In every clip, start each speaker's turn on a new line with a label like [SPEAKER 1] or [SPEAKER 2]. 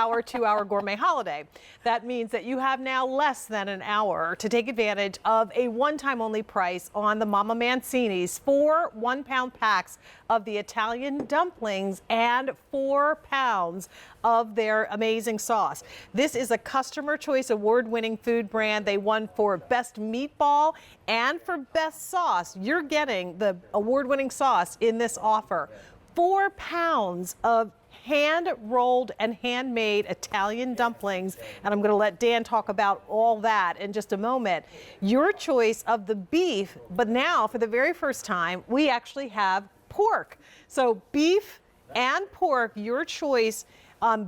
[SPEAKER 1] our 2-hour gourmet holiday. That means that you have now less than an hour to take advantage of a one-time only price on the Mama Mancini's 4 1-pound packs of the Italian dumplings and 4 pounds of their amazing sauce. This is a Customer Choice Award-winning food brand. They won for Best Meatball and for Best Sauce. You're getting the award-winning sauce in this offer. 4 pounds of hand-rolled and handmade Italian dumplings, and I'm going to let Dan talk about all that in just a moment. Your choice of the beef, but now for the very first time, we actually have pork. So beef and pork, your choice,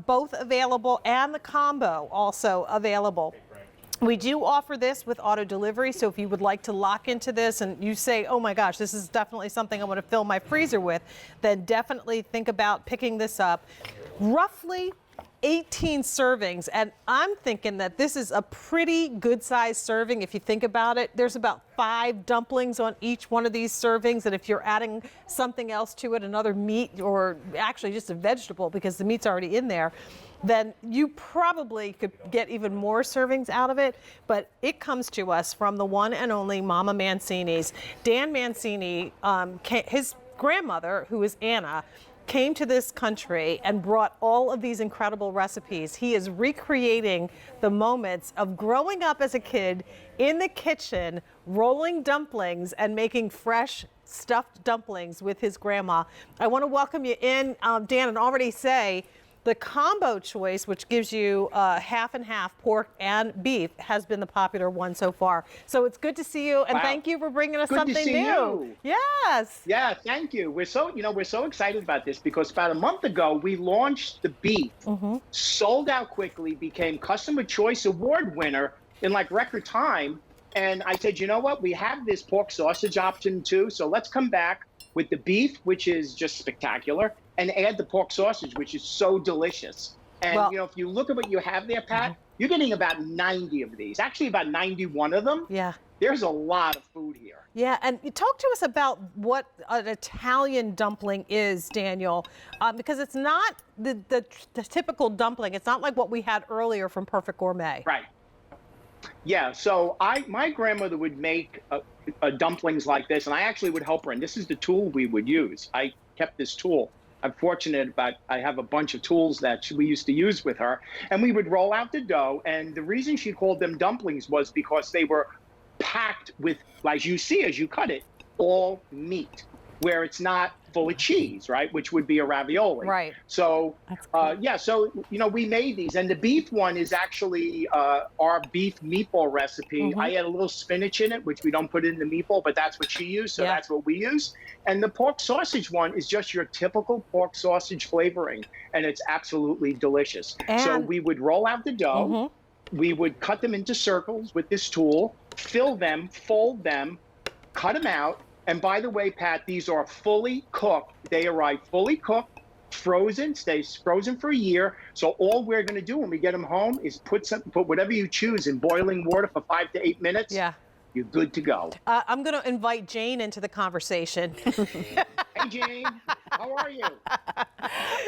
[SPEAKER 1] both available, and the combo also available. We do offer this with auto delivery, so if you would like to lock into this and you say, oh my gosh, this is definitely something I want to fill my freezer with, then definitely think about picking this up. Roughly 18 servings, and I'm thinking that this is a pretty good sized serving if you think about it. There's about 5 dumplings on each one of these servings, and if you're adding something else to it, another meat or actually just a vegetable because the meat's already in there, then you probably could get even more servings out of it. But it comes to us from the one and only Mama Mancini's. Dan Mancini, his grandmother, who is Anna, came to this country and brought all of these incredible recipes. He is recreating the moments of growing up as a kid in the kitchen, rolling dumplings and making fresh stuffed dumplings with his grandma. I want to welcome you in, Dan, and already say the combo choice, which gives you half and half pork and beef, has been the popular one so far. So it's good to see you, and thank you for bringing us something new.
[SPEAKER 2] You.
[SPEAKER 1] Yes.
[SPEAKER 2] Yeah, thank you. We're so excited about this because about a month ago we launched the beef, sold out quickly, became Customer Choice Award winner in like record time. And I said, you know what? We have this pork sausage option too, so let's come back with the beef, which is just spectacular, and add the pork sausage, which is so delicious. And well, if you look at what you have there, Pat, you're getting about 90 of these, actually about 91 of them.
[SPEAKER 1] Yeah.
[SPEAKER 2] There's a lot of food here.
[SPEAKER 1] Yeah, and you talk to us about what an Italian dumpling is, Daniel, because it's not the typical dumpling. It's not like what we had earlier from Perfect Gourmet.
[SPEAKER 2] Right. Yeah, so my grandmother would make dumplings like this, and I actually would help her, and this is the tool we would use. I kept this tool. I'm fortunate I have a bunch of tools that we used to use with her, and we would roll out the dough, and the reason she called them dumplings was because they were packed with, as you see as you cut it, all meat, where it's not full of cheese, right, which would be a ravioli.
[SPEAKER 1] Right.
[SPEAKER 2] So, yeah, so, we made these, and the beef one is actually our beef meatball recipe. I add a little spinach in it, which we don't put in the meatball, but that's what she used, so that's what we use. And the pork sausage one is just your typical pork sausage flavoring, and it's absolutely delicious. And so we would roll out the dough, we would cut them into circles with this tool, fill them, fold them, cut them out. And by the way, Pat, these are fully cooked. They arrive fully cooked, frozen, stays frozen for a year. So all we're going to do when we get them home is put whatever you choose in boiling water for 5 to 8 minutes. Yeah. You're good to go.
[SPEAKER 1] I'm going to invite Jane into the conversation.
[SPEAKER 2] Hey, Jane. How are you?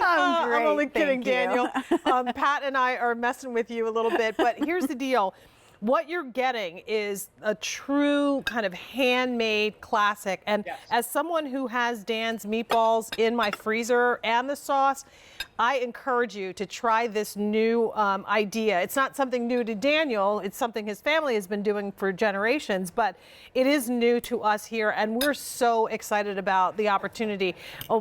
[SPEAKER 3] I'm great.
[SPEAKER 1] I'm only kidding, Daniel. Pat and I are messing with you a little bit, but here's the deal. What you're getting is a true kind of handmade classic. And as someone who has Dan's meatballs in my freezer and the sauce, I encourage you to try this new idea. It's not something new to Daniel. It's something his family has been doing for generations, but it is new to us here, and we're so excited about the opportunity.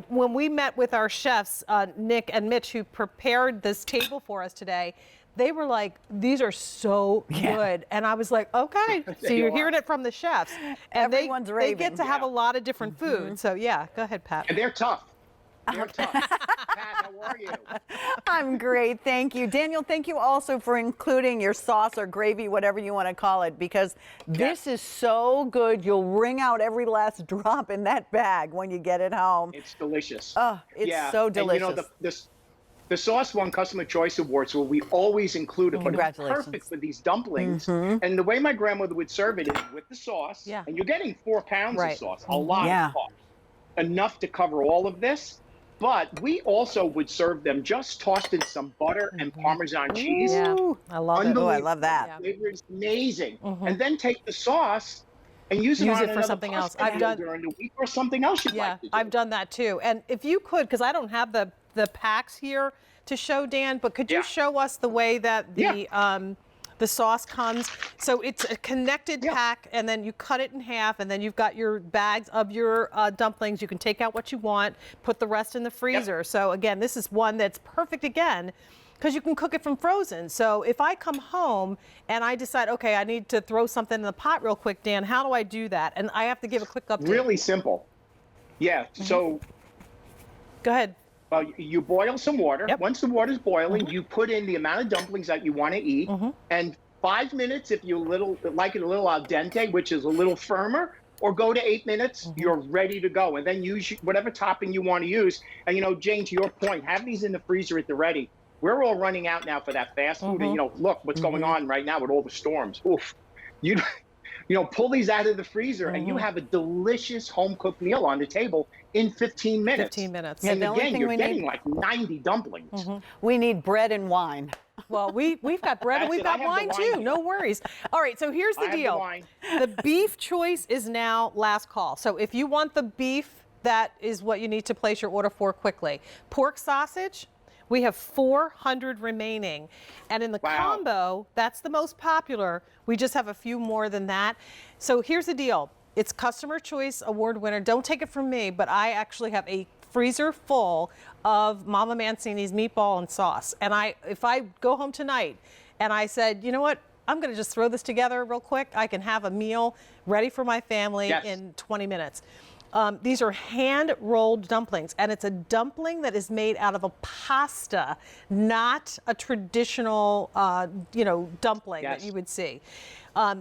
[SPEAKER 1] When we met with our chefs, Nick and Mitch, who prepared this table for us today, they were like, these are so good. And I was like, okay, so you're hearing it from the chefs. And they get to have a lot of different food. So yeah, go ahead, Pat.
[SPEAKER 2] And they're tough. They're tough. Pat, how are you?
[SPEAKER 3] I'm great, thank you. Daniel, thank you also for including your sauce or gravy, whatever you want to call it, because this is so good. You'll wring out every last drop in that bag when you get it home.
[SPEAKER 2] It's delicious.
[SPEAKER 3] Oh, it's so delicious.
[SPEAKER 2] And the Sauce won Customer Choice Awards, where we always include it, but it's perfect for these dumplings. And the way my grandmother would serve it is with the sauce, and you're getting 4 pounds of sauce, a lot of sauce, enough to cover all of this. But we also would serve them just tossed in some butter and Parmesan cheese.
[SPEAKER 1] Yeah, I love it.
[SPEAKER 3] Oh, I love that.
[SPEAKER 1] Yeah.
[SPEAKER 2] Flavor is amazing. And then take the sauce and use
[SPEAKER 1] Use
[SPEAKER 2] on
[SPEAKER 1] it for
[SPEAKER 2] another
[SPEAKER 1] something else.
[SPEAKER 2] pasta
[SPEAKER 1] I've
[SPEAKER 2] meal
[SPEAKER 1] done-
[SPEAKER 2] during the week or something else you'd
[SPEAKER 1] Yeah,
[SPEAKER 2] like to do.
[SPEAKER 1] I've done that too. And if you could, because I don't have the packs here to show, Dan, but could you
[SPEAKER 2] Yeah.
[SPEAKER 1] show us the way that the sauce comes? So it's a connected pack, and then you cut it in half, and then you've got your bags of your dumplings. You can take out what you want, put the rest in the freezer. So again, this is one that's perfect again, because you can cook it from frozen. So if I come home and I decide, okay, I need to throw something in the pot real quick, Dan, how do I do that? And I have to give a quick update.
[SPEAKER 2] Really simple. Yeah. So
[SPEAKER 1] Go ahead.
[SPEAKER 2] you boil some water.
[SPEAKER 1] Yep.
[SPEAKER 2] Once the water's boiling, you put in the amount of dumplings that you want to eat, and 5 minutes if you like it a little al dente, which is a little firmer, or go to 8 minutes, you're ready to go. And then use whatever topping you want to use. And Jane, to your point, have these in the freezer at the ready. We're all running out now for that fast food. And look what's going on right now with all the storms. Oof. You pull these out of the freezer and you have a delicious home cooked meal on the table in 15 minutes.
[SPEAKER 1] 15 minutes.
[SPEAKER 2] And
[SPEAKER 3] the only
[SPEAKER 2] again,
[SPEAKER 3] thing
[SPEAKER 2] you're
[SPEAKER 3] we
[SPEAKER 2] getting
[SPEAKER 3] need-
[SPEAKER 2] like 90 dumplings.
[SPEAKER 3] We need bread and wine.
[SPEAKER 1] Well, we've got bread and
[SPEAKER 2] That's
[SPEAKER 1] we've
[SPEAKER 2] it.
[SPEAKER 1] got
[SPEAKER 2] I have
[SPEAKER 1] wine
[SPEAKER 2] the
[SPEAKER 1] too.
[SPEAKER 2] wine.
[SPEAKER 1] No worries. All right, so here's
[SPEAKER 2] I
[SPEAKER 1] the
[SPEAKER 2] have the
[SPEAKER 1] deal.
[SPEAKER 2] wine.
[SPEAKER 1] The beef choice is now last call. So if you want the beef, that is what you need to place your order for quickly. Pork sausage, we have 400 remaining. And in the combo, that's the most popular. We just have a few more than that. So here's the deal. It's Customer Choice Award winner. Don't take it from me, but I actually have a freezer full of Mama Mancini's meatball and sauce. And if I go home tonight and I said, you know what, I'm going to just throw this together real quick, I can have a meal ready for my family in 20 minutes. These are hand-rolled dumplings, and it's a dumpling that is made out of a pasta, not a traditional, dumpling that you would see.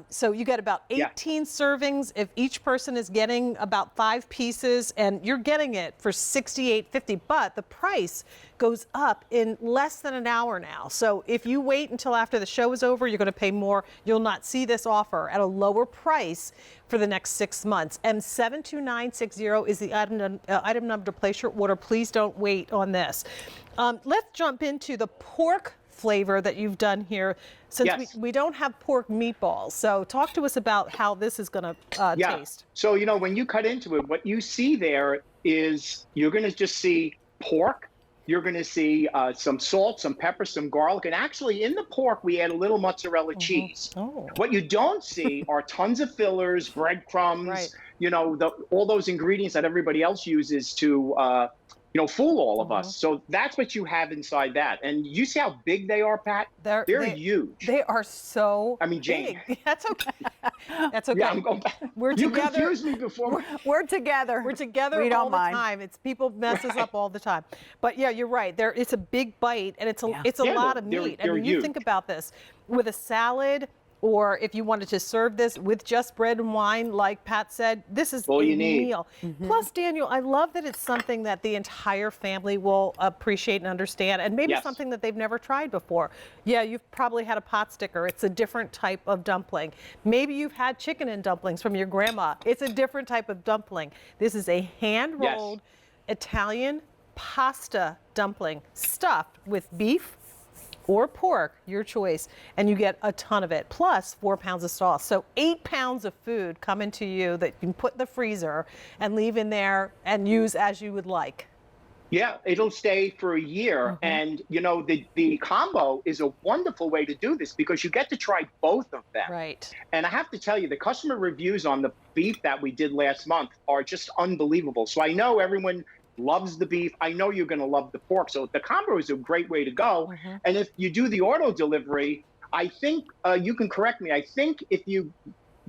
[SPEAKER 1] So you get about 18 servings if each person is getting about 5 pieces, and you're getting it for $68.50. But the price goes up in less than an hour now. So if you wait until after the show is over, you're going to pay more. You'll not see this offer at a lower price for the next 6 months. And 72960 is the item number to place your order. Please don't wait on this. Let's jump into the pork flavor that you've done here, since we don't have pork meatballs. So talk to us about how this is going to taste.
[SPEAKER 2] So, when you cut into it, what you see there is you're going to just see pork. You're going to see some salt, some pepper, some garlic. And actually in the pork, we add a little mozzarella cheese.
[SPEAKER 1] Oh.
[SPEAKER 2] What you don't see are tons of fillers, breadcrumbs, all those ingredients that everybody else uses to fool all of us. So that's what you have inside that. And you see how big they are, Pat? They're huge.
[SPEAKER 1] They are so
[SPEAKER 2] Jane.
[SPEAKER 1] big. That's okay. That's okay.
[SPEAKER 2] Yeah, I'm going back.
[SPEAKER 1] We're
[SPEAKER 2] You
[SPEAKER 1] together.
[SPEAKER 2] confused me before.
[SPEAKER 3] We're together.
[SPEAKER 1] We're together
[SPEAKER 3] We
[SPEAKER 1] all
[SPEAKER 3] don't
[SPEAKER 1] the
[SPEAKER 3] mind.
[SPEAKER 1] time. People mess us up all the time. But yeah, you're right. It's a big bite, and it's a lot of meat. And when you think about this, with a salad, or if you wanted to serve this with just bread and wine, like Pat said, this is
[SPEAKER 2] all
[SPEAKER 1] a
[SPEAKER 2] you need.
[SPEAKER 1] meal. Plus, Daniel, I love that it's something that the entire family will appreciate and understand, and maybe something that they've never tried before. Yeah, you've probably had a pot sticker. It's a different type of dumpling. Maybe you've had chicken and dumplings from your grandma. It's a different type of dumpling. This is a hand-rolled Italian pasta dumpling stuffed with beef or pork, your choice, and you get a ton of it, plus 4 pounds of sauce. So 8 pounds of food coming to you that you can put in the freezer and leave in there and use as you would like.
[SPEAKER 2] Yeah, it'll stay for a year. And, the combo is a wonderful way to do this because you get to try both of them.
[SPEAKER 1] Right.
[SPEAKER 2] And I have to tell you, the customer reviews on the beef that we did last month are just unbelievable. So I know everyone loves the beef. I know you're going to love the pork. So the combo is a great way to go. And if you do the auto delivery, I think you can correct me. I think if you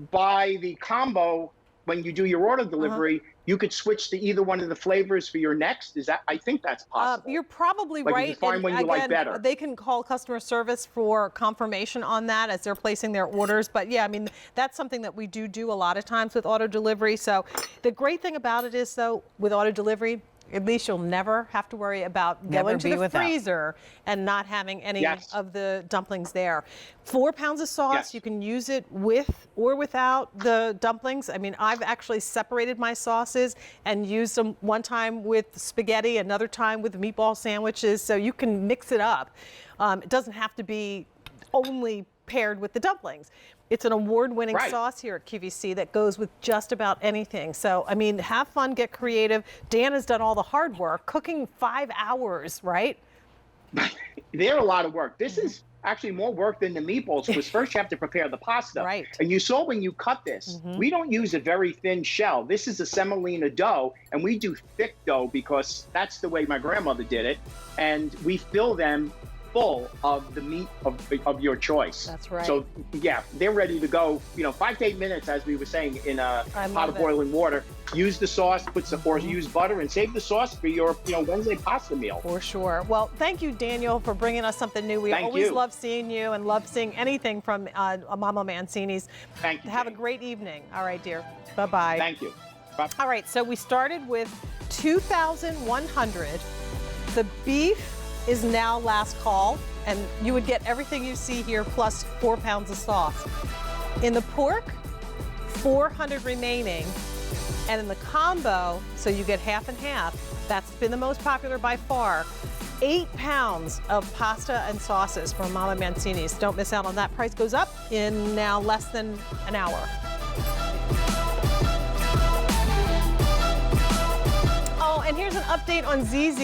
[SPEAKER 2] buy the combo when you do your auto delivery, you could switch to either one of the flavors for your next. I think that's possible.
[SPEAKER 1] You're probably
[SPEAKER 2] Like
[SPEAKER 1] right.
[SPEAKER 2] you find one you like better.
[SPEAKER 1] They can call customer service for confirmation on that as they're placing their orders. But yeah, that's something that we do a lot of times with auto delivery. So the great thing about it is, though, with auto delivery, At least you'll never have to worry about
[SPEAKER 3] Never
[SPEAKER 1] going to
[SPEAKER 3] be
[SPEAKER 1] the
[SPEAKER 3] without.
[SPEAKER 1] freezer and not having any
[SPEAKER 2] Yes.
[SPEAKER 1] of the dumplings there. 4 pounds of sauce,
[SPEAKER 2] Yes.
[SPEAKER 1] you can use it with or without the dumplings. I mean, I've actually separated my sauces and used them one time with spaghetti, another time with meatball sandwiches, so you can mix it up. It doesn't have to be only paired with the dumplings. It's an award-winning
[SPEAKER 2] Right.
[SPEAKER 1] sauce here at QVC that goes with just about anything. So, I mean, have fun, get creative. Dan has done all the hard work, cooking 5 hours, right?
[SPEAKER 2] They're a lot of work. This is actually more work than the meatballs because first you have to prepare the pasta.
[SPEAKER 1] Right.
[SPEAKER 2] And you saw when you cut this, we don't use a very thin shell. This is a semolina dough, and we do thick dough because that's the way my grandmother did it. And we fill them full of the meat of your choice.
[SPEAKER 1] That's right.
[SPEAKER 2] So yeah, they're ready to go. 5 to 8 minutes, as we were saying, in a
[SPEAKER 1] I
[SPEAKER 2] pot
[SPEAKER 1] love
[SPEAKER 2] of
[SPEAKER 1] it.
[SPEAKER 2] boiling water. Use the sauce, put some, or use butter, and save the sauce for your Wednesday pasta meal.
[SPEAKER 1] For sure. Well, thank you, Daniel, for bringing us something new. We
[SPEAKER 2] Thank
[SPEAKER 1] always
[SPEAKER 2] you.
[SPEAKER 1] love seeing you and love seeing anything from Mama Mancini's.
[SPEAKER 2] Thank you.
[SPEAKER 1] Have a
[SPEAKER 2] Jane.
[SPEAKER 1] great evening. All right, dear. Bye-bye.
[SPEAKER 2] Thank you. Bye.
[SPEAKER 1] All right, so we started with 2,100. The beef is now last call, and you would get everything you see here plus 4 pounds of sauce. In the pork, 400 remaining, and in the combo, so you get half and half, that's been the most popular by far. 8 pounds of pasta and sauces from Mama Mancini's. Don't miss out on that. Price goes up in now less than an hour. Oh, and here's an update on ZZ.